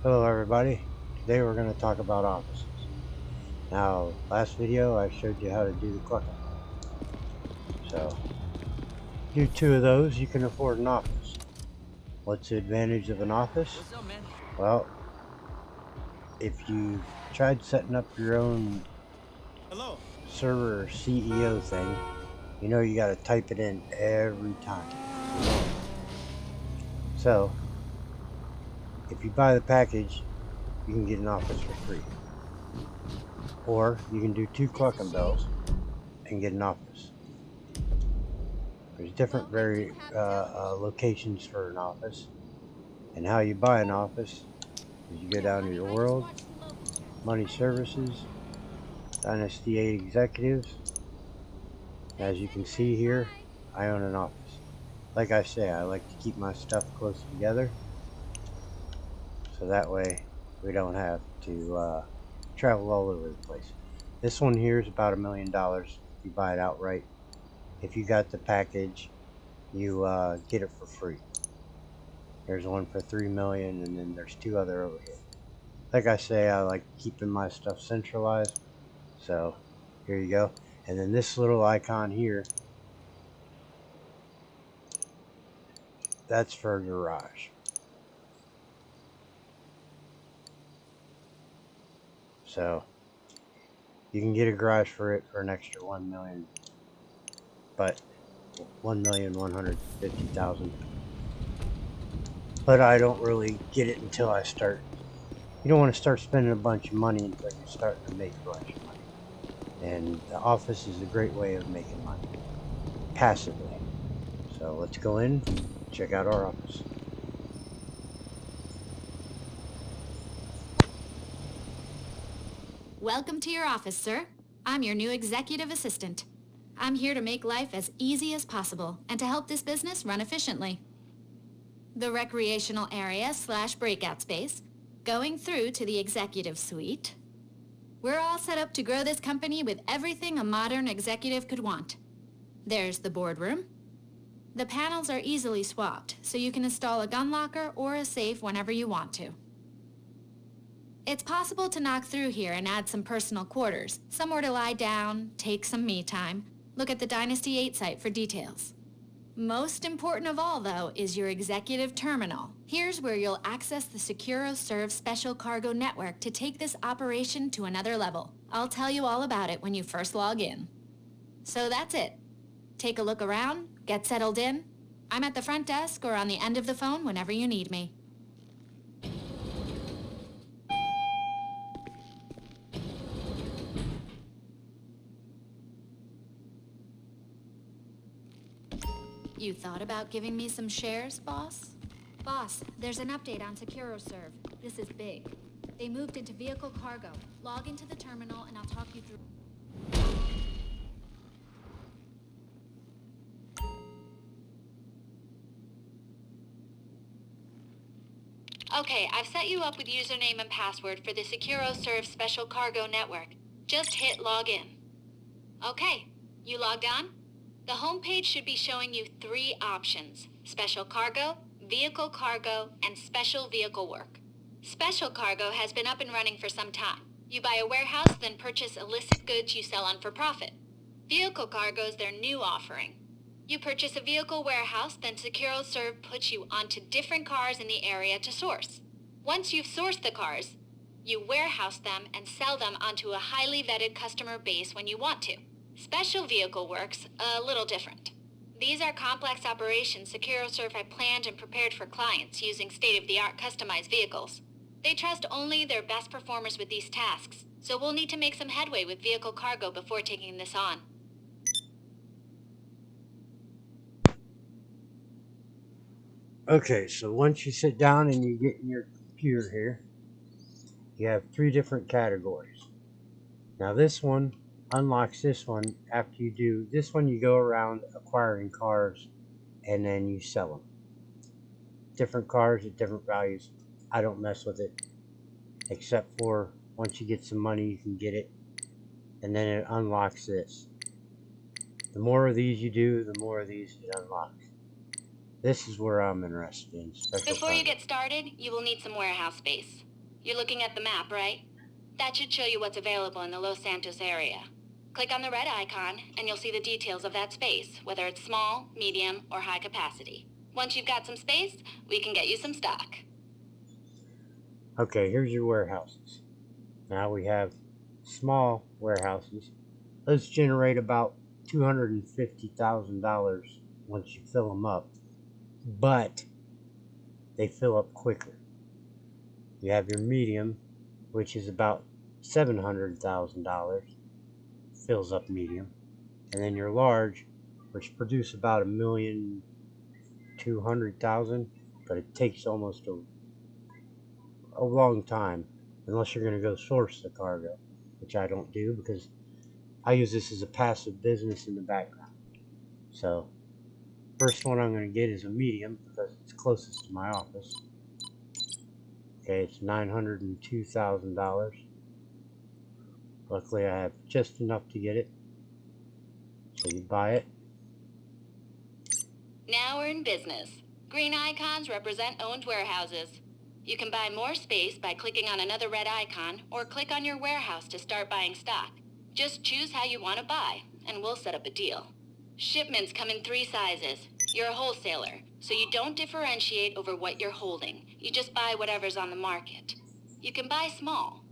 Hello everybody. Today we're going to talk about offices. Now, last video I showed you how to do the clucking. So, do two of those, you can afford an office. What's the advantage of an office? What's up, man? Well, if you've tried setting up your own Hello. server or CEO thing, you know you got to type it in every time. So, if you buy the package, you can get an office for free. Or you can do two clucking bells and get an office. There's different locations for an office, and how you buy an office is you go down to your world, money services, Dynasty 8 executives. As you can see here, I own an office. Like I say, I like to keep my stuff close together, so that way we don't have to travel all over the place. This one here is about $1 million if you buy it outright. If you got the package, you get it for free. There's one for $3 million, and then there's two other over here. Like I say, I like keeping my stuff centralized. So here you go. And then this little icon here, that's for a garage. So you can get a garage for it for an extra 1 million, but 1,150,000. But I don't really get it until I start. You don't want to start spending a bunch of money until you're starting to make a bunch of money. And the office is a great way of making money passively. So let's go in, check out our office. Welcome to your office, sir. I'm your new executive assistant. I'm here to make life as easy as possible and to help this business run efficiently. The recreational area / breakout space, going through to the executive suite. We're all set up to grow this company with everything a modern executive could want. There's the boardroom. The panels are easily swapped, so you can install a gun locker or a safe whenever you want to. It's possible to knock through here and add some personal quarters, somewhere to lie down, take some me time. Look at the Dynasty 8 site for details. Most important of all, though, is your executive terminal. Here's where you'll access the SecuroServe Special Cargo Network to take this operation to another level. I'll tell you all about it when you first log in. So that's it. Take a look around, get settled in. I'm at the front desk or on the end of the phone whenever you need me. You thought about giving me some shares, boss? Boss, there's an update on SecuroServe. This is big. They moved into vehicle cargo. Log into the terminal and I'll talk you through. Okay, I've set you up with username and password for the SecuroServe Special Cargo Network. Just hit login. Okay, you logged on? The homepage should be showing you 3 options: Special Cargo, Vehicle Cargo, and Special Vehicle Work. Special Cargo has been up and running for some time. You buy a warehouse, then purchase illicit goods you sell on for profit. Vehicle Cargo is their new offering. You purchase a vehicle warehouse, then SecuroServe puts you onto different cars in the area to source. Once you've sourced the cars, you warehouse them and sell them onto a highly vetted customer base when you want to. Special Vehicle Works a little different. These are complex operations SecuroServe had planned and prepared for clients using state-of-the-art customized vehicles. They trust only their best performers with these tasks, so we'll need to make some headway with Vehicle Cargo before taking this on. Okay, so once you sit down and you get in your computer here, you have 3 different categories. Now this one unlocks this one. After you do this one, you go around acquiring cars and then you sell them. Different cars at different values. I don't mess with it, except for once you get some money you can get it, and then it unlocks this. The more of these you do, the more of these it unlocks. This is where I'm interested in special Before you cargo. get started, you will need some warehouse space. You're looking at the map, right? That should show you what's available in the Los Santos area. Click on the red icon, and you'll see the details of that space, whether it's small, medium, or high capacity. Once you've got some space, we can get you some stock. Okay, here's your warehouses. Now we have small warehouses. Those generate about $250,000 once you fill them up, but they fill up quicker. You have your medium, which is about $700,000, fills up medium, and then your large, which produce about $1,200,000, but it takes almost a long time unless you're going to go source the cargo, which I don't do because I use this as a passive business in the background. So first one I'm going to get is a medium because it's closest to my office. Okay, it's $902,000. Luckily I have just enough to get it. So you buy it. Now we're in business. Green icons represent owned warehouses. You can buy more space by clicking on another red icon or click on your warehouse to start buying stock. Just choose how you want to buy, and we'll set up a deal. Shipments come in 3 sizes. You're a wholesaler, so you don't differentiate over what you're holding. You just buy whatever's on the market. You can buy small,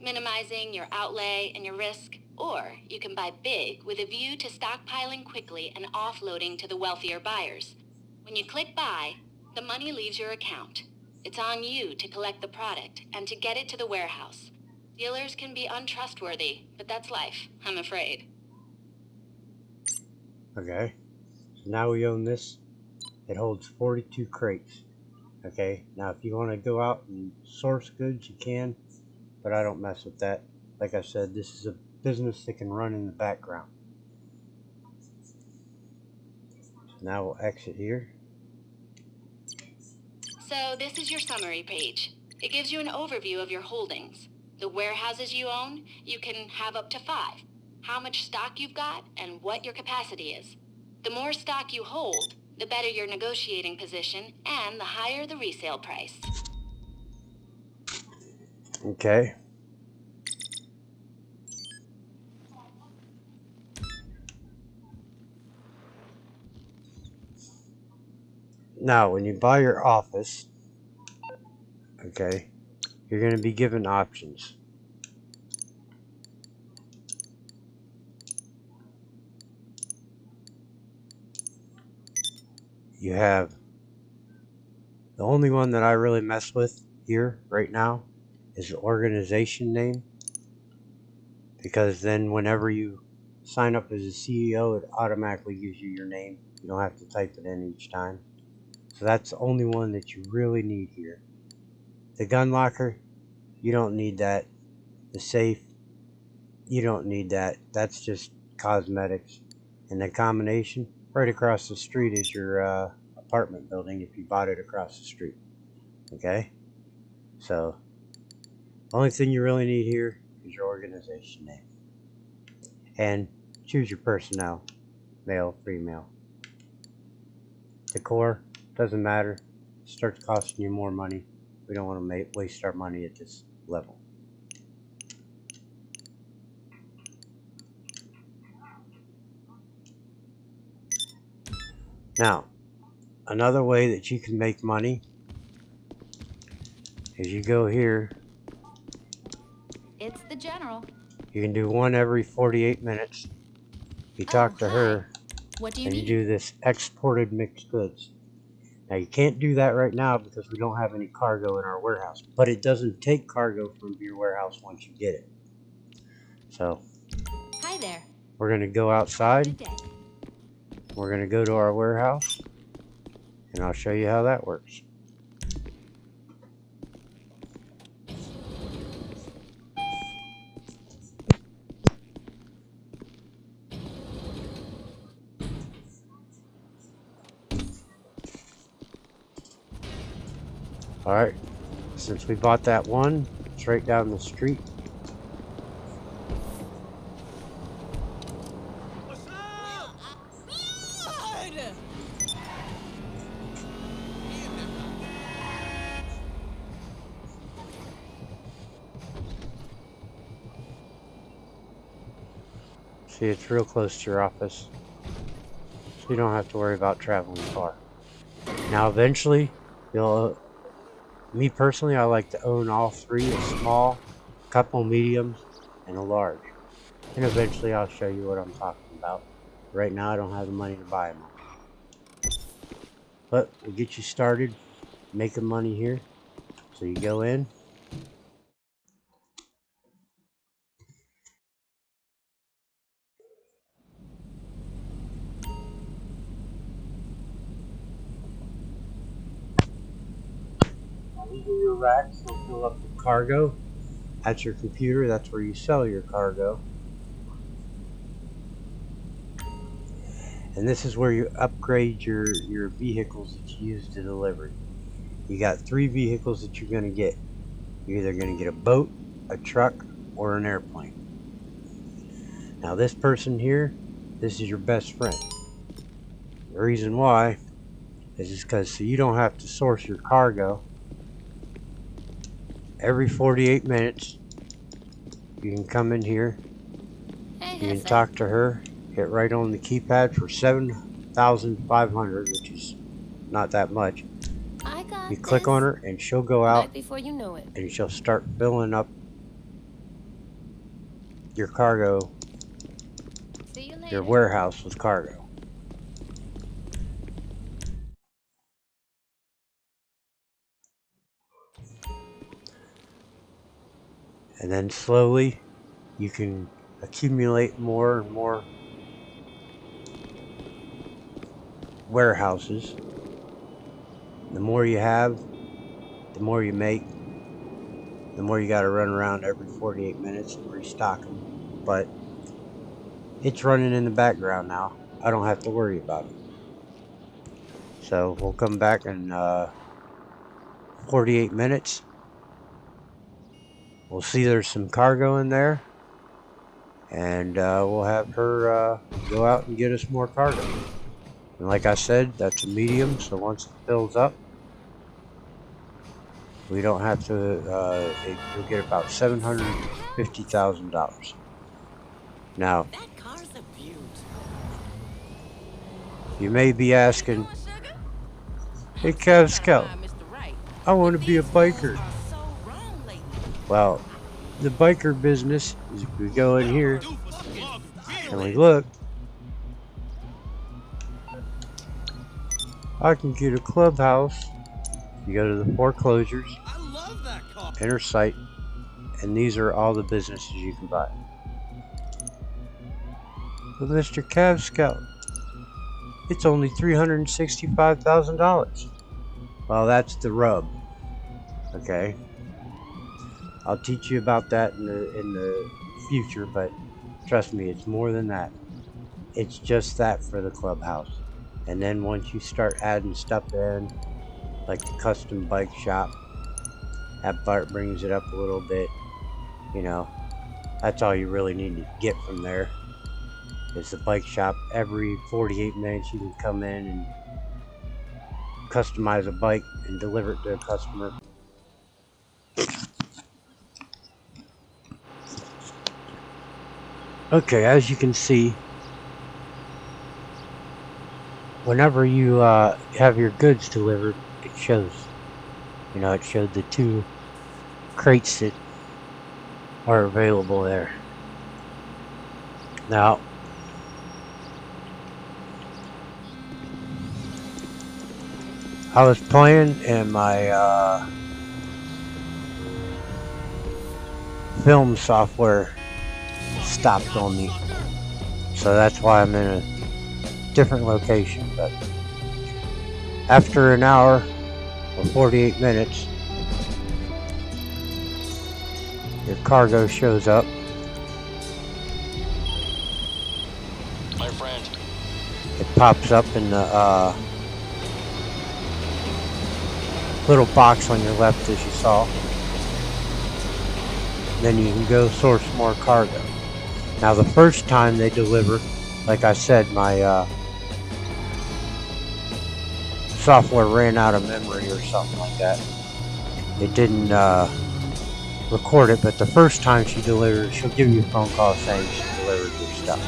minimizing your outlay and your risk. Or you can buy big with a view to stockpiling quickly and offloading to the wealthier buyers. When you click buy, the money leaves your account. It's on you to collect the product and to get it to the warehouse. Dealers can be untrustworthy, but that's life, I'm afraid. Okay, so now we own this. It holds 42 crates. Okay, now if you want to go out and source goods, you can, but I don't mess with that. Like I said, this is a business that can run in the background. So now we'll exit here. So this is your summary page. It gives you an overview of your holdings. The warehouses you own, you can have up to 5. How much stock you've got, and what your capacity is. The more stock you hold, the better your negotiating position, and the higher the resale price. Okay. Now, when you buy your office, okay, you're going to be given options. You have the only one that I really mess with here right now is the organization name, because then whenever you sign up as a CEO, it automatically gives you your name. You don't have to type it in each time. So that's the only one that you really need here. The gun locker, you don't need that. The safe, you don't need that. That's just cosmetics. And the combination, right across the street is your apartment building if you bought it across the street. Okay? So, the only thing you really need here is your organization name. And choose your personnel, male, female. Decor, doesn't matter. Starts costing you more money. We don't want to waste our money at this level. Now, another way that you can make money is you go here. It's the general. You can do one every 48 minutes. You talk to her, What do you and you need? do this exported mixed goods. Now, you can't do that right now because we don't have any cargo in our warehouse, but it doesn't take cargo from your warehouse once you get it. So, Hi there. we're going to go outside. Good day. We're going to go to our warehouse, and I'll show you how that works. Alright, since we bought that one, it's right down the street. See, it's real close to your office, so you don't have to worry about traveling far. Now, eventually, me personally, I like to own all three: a small, a couple mediums, and a large. And eventually, I'll show you what I'm talking about. Right now, I don't have the money to buy them all. But we'll get you started making money here. So you go in. These are your racks. They'll fill up with cargo. That's your computer. That's where you sell your cargo. And this is where you upgrade your vehicles that you use to deliver. You got 3 vehicles that you're going to get. You're either going to get a boat, a truck, or an airplane. Now this person here, this is your best friend. The reason why is because so you don't have to source your cargo. Every 48 minutes, you can come in here, you can talk to her, hit right on the keypad for 7,500, which is not that much. You click on her and she'll go out before you know it. and she'll start filling up your cargo, your warehouse with cargo. And then slowly you can accumulate more and more warehouses. The more you have, the more you make, the more you got to run around every 48 minutes and restock them. But it's running in the background now. I don't have to worry about it. So we'll come back in 48 minutes. We'll see there's some cargo in there. And we'll have her go out and get us more cargo. And like I said, that's a medium. So once it fills up, we don't have to, you'll get about $750,000. Now, That car's a beaut. you may be asking, hey Kev Scout, I want to be a biker. Well, the biker business is if we go in here and we look, I can get a clubhouse. You go to the foreclosures, enter site, and these are all the businesses you can buy. But Mr. Cav Scout, it's only $365,000. Well, that's the rub. Okay, I'll teach you about that in the future, but trust me, it's more than that. It's just that for the clubhouse. And then once you start adding stuff in, like the custom bike shop, that part brings it up a little bit. You know, that's all you really need to get from there is the bike shop. Every 48 minutes you can come in and customize a bike and deliver it to a customer. Okay, as you can see, whenever you have your goods delivered, it shows. You know, it showed the 2 crates that are available there. Now, I was playing and my film software stopped on me, so that's why I'm in a different location. But after an hour or 48 minutes, your cargo shows up. My friend. It pops up in the little box on your left, as you saw. Then you can go source more cargo. Now the first time they deliver, like I said, my software ran out of memory or something like that. It didn't record it, but the first time she delivers, she'll give you a phone call saying she delivered your stuff.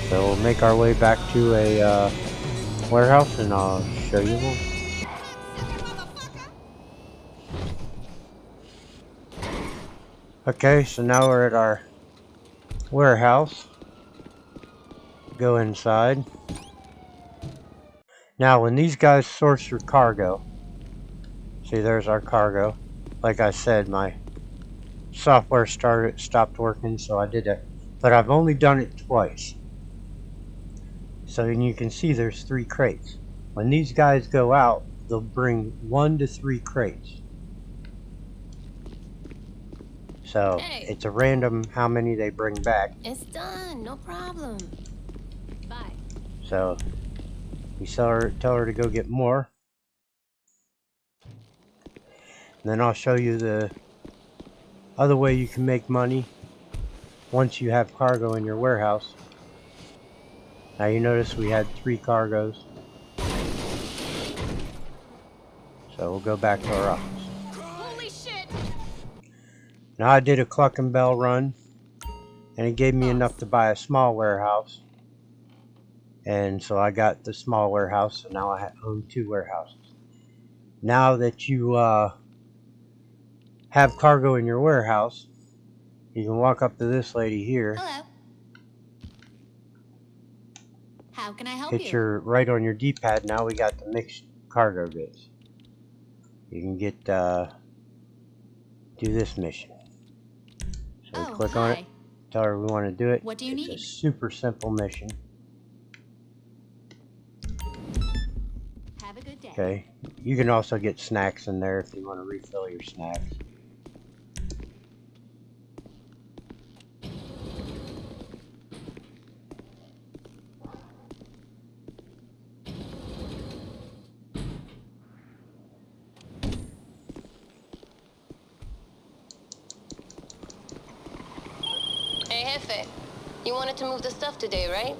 So we'll make our way back to a warehouse and I'll show you more. Okay, so now we're at our warehouse. Go inside. Now when these guys source your cargo, see there's our cargo. Like I said, my software stopped working, so I did it. But I've only done it twice. So you can see there's 3 crates. When these guys go out, they'll bring 1 to 3 crates. So Hey. it's a random how many they bring back. It's done. No problem. Bye. So you tell her to go get more. And then I'll show you the other way you can make money once you have cargo in your warehouse. Now you notice we had 3 cargoes. So we'll go back to our office. Holy shit! Now I did a Cluck and Bell run, and it gave me enough to buy a small warehouse. And so I got the small warehouse, so now I own 2 warehouses. Now that you have cargo in your warehouse, you can walk up to this lady here. Hello. How can I help Hit you? your right on your D-pad. Now we got the mixed cargo goods. You can get do this mission. So we click on it, tell her we want to do it. What do you need? It's a super simple mission. Have a good day. Okay, you can also get snacks in there if you want to refill your snacks. Hey, Jefe. You wanted to move the stuff today, right?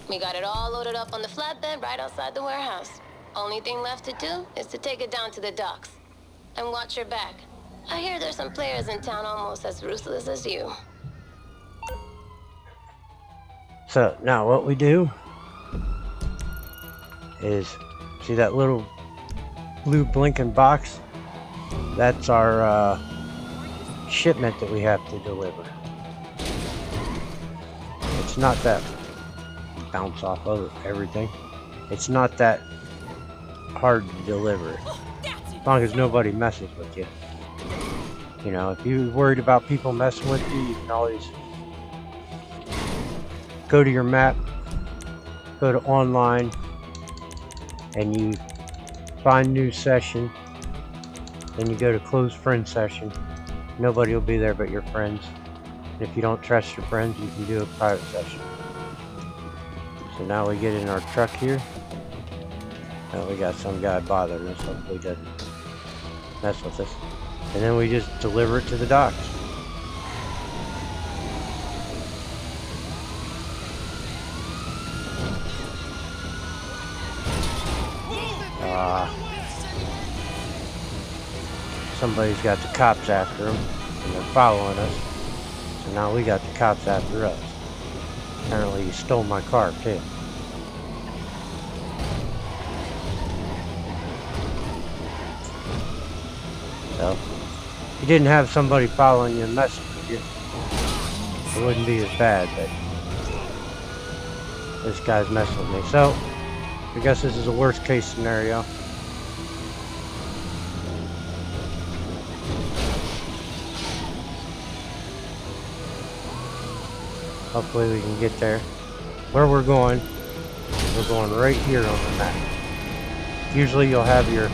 We got it all loaded up on the flatbed right outside the warehouse. Only thing left to do is to take it down to the docks. And watch your back. I hear there's some players in town almost as ruthless as you. So now what we do is, see that little blue blinking box? That's our shipment that we have to deliver. It's not that bounce off of everything. It's not that hard to deliver, as long as nobody messes with you. You know, if you're worried about people messing with you, you can always go to your map, go to online, and you find new session. Then you go to close friend session. Nobody will be there but your friends. And if you don't trust your friends, you can do a private session. So now we get in our truck here. Now we got some guy bothering us. Hopefully he doesn't mess with us. And then we just deliver it to the docks. Somebody's got the cops after them, and they're following us. So now we got the cops after us. Apparently he stole my car too. So, if you didn't have somebody following you and messing with you, it wouldn't be as bad, but this guy's messing with me. So, I guess this is a worst case scenario. Hopefully we can get there. Where we're going right here on the map. Usually you'll have your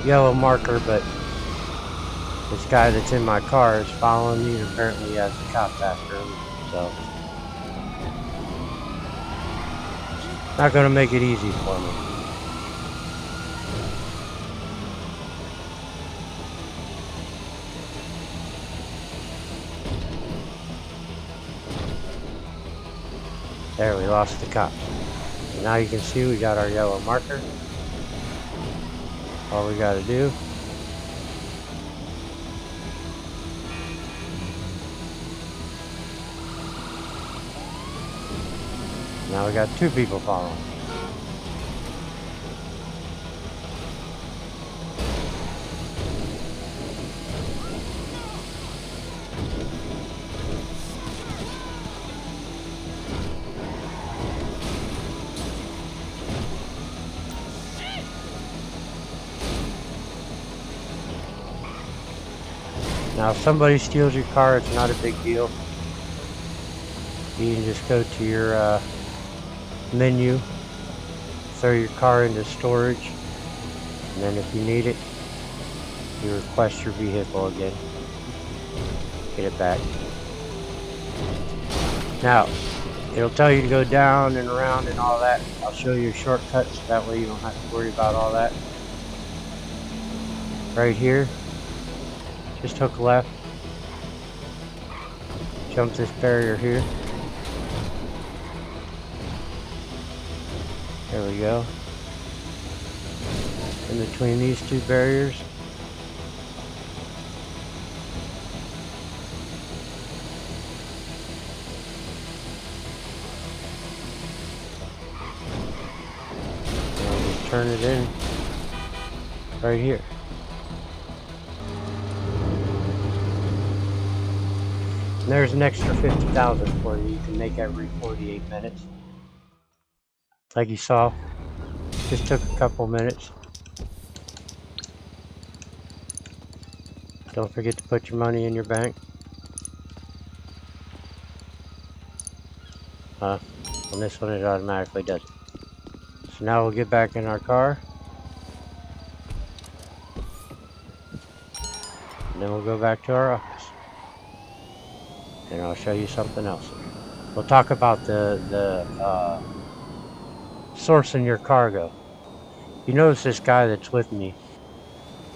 yellow marker, but this guy that's in my car is following me, and apparently he has the cops after him, so not gonna make it easy for me. There, we lost the cops. Now you can see we got our yellow marker. All we got to do now we got 2 people following. Now if somebody steals your car, it's not a big deal. You can just go to your menu, throw your car into storage, and then if you need it, you request your vehicle again. Get it back. Now, it'll tell you to go down and around and all that. I'll show you shortcuts, that way you don't have to worry about all that. Right here, just hook left, jump this barrier here. There we go. In between these 2 barriers. And I'll just turn it in right here. And there's an extra 50,000 for you. You can make every 48 minutes. Like you saw, just took a couple minutes. Don't forget to put your money in your bank. On this one it automatically does it. So now we'll get back in our car. And then we'll go back to our office. And I'll show you something else. We'll talk about the sourcing your cargo. You notice this guy that's with me,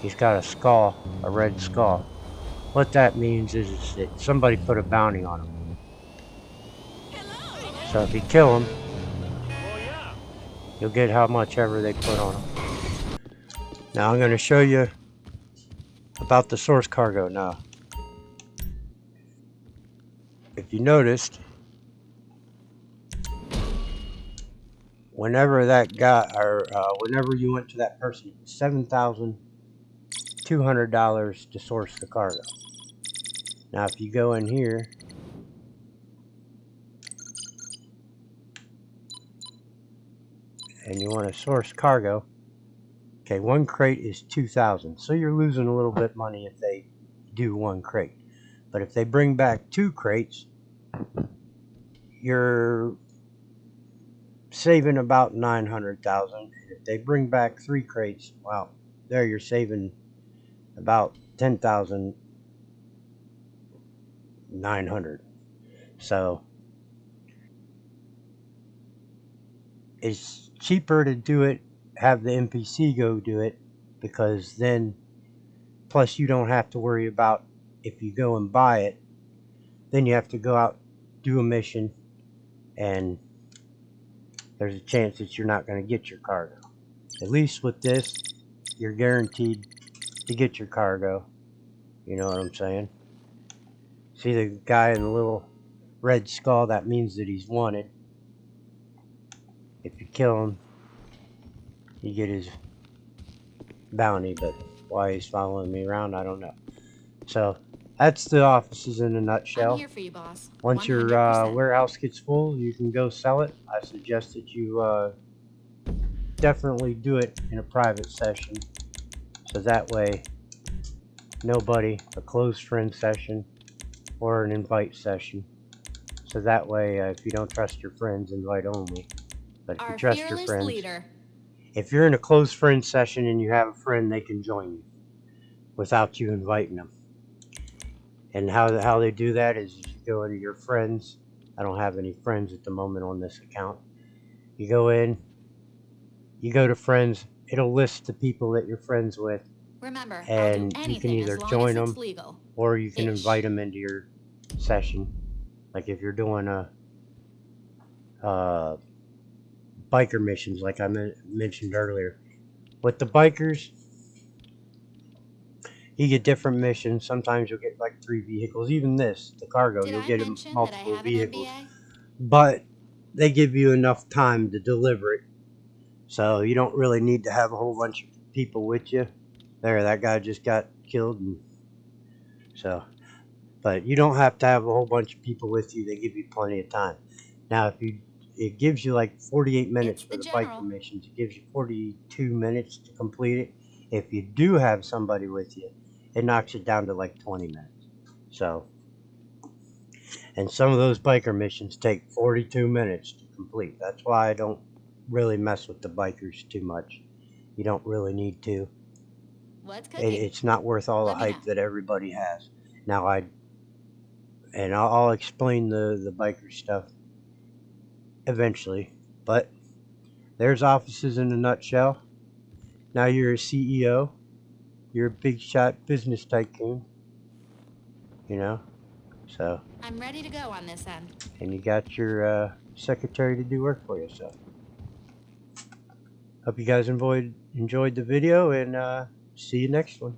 he's got a skull, a red skull. What that means is that somebody put a bounty on him. So if you kill him, you'll get how much ever they put on him. Now I'm going to show you about the source cargo now. If you noticed, whenever that guy, or whenever you went to that person, it was $7,200 to source the cargo. Now if you go in here, and you want to source cargo, okay, 1 crate is 2,000, so you're losing a little bit money if they do 1 crate. But if they bring back 2 crates, you're saving about 900,000. If they bring back 3 crates, well, there you're saving about 10,900. So it's cheaper to do it, have the NPC go do it, because then, plus you don't have to worry about, if you go and buy it, then you have to go out, do a mission, and there's a chance that you're not going to get your cargo. At least with this, you're guaranteed to get your cargo. You know what I'm saying? See the guy in the little red skull? That means that he's wanted. If you kill him, you get his bounty, but why he's following me around, I don't know. So that's the offices in a nutshell. I'm here for you, boss. Once your 100%. warehouse gets full, you can go sell it. I suggest that you definitely do it in a private session, so that way nobody, a closed friend session or an invite session, so that way if you don't trust your friends, invite only. But if you Our trust your fearless friends, leader. if you're in a closed friend session and you have a friend, they can join you without you inviting them. And how they do that is you go into your friends. I don't have any friends at the moment on this account. You go in, you go to friends, it'll list the people that you're friends with, Remember, and I'll do you can anything either as long join as it's them legal. or you can Ish. invite them into your session. Like if you're doing a biker missions, like I mentioned earlier. With the bikers, you get different missions. Sometimes you'll get like 3 vehicles. Even this, the cargo, Did you'll I get mention that I multiple have an vehicles. MBA? But they give you enough time to deliver it. So you don't really need to have a whole bunch of people with you. There, that guy just got killed. And so, but you don't have to have a whole bunch of people with you. They give you plenty of time. Now, it gives you like 48 minutes It's for the the biker general. missions. It gives you 42 minutes to complete it. If you do have somebody with you, it knocks it down to like 20 minutes. So, and some of those biker missions take 42 minutes to complete. That's why I don't really mess with the bikers too much. You don't really need to. What's cooking? It's not worth all the Let me know. hype that everybody has. Now I'll explain the biker stuff eventually, but there's offices in a nutshell. Now you're a CEO. You're a big shot business tycoon, you know. So, I'm ready to go on this end. and you got your secretary to do work for you. So, hope you guys enjoyed the video, and see you next one.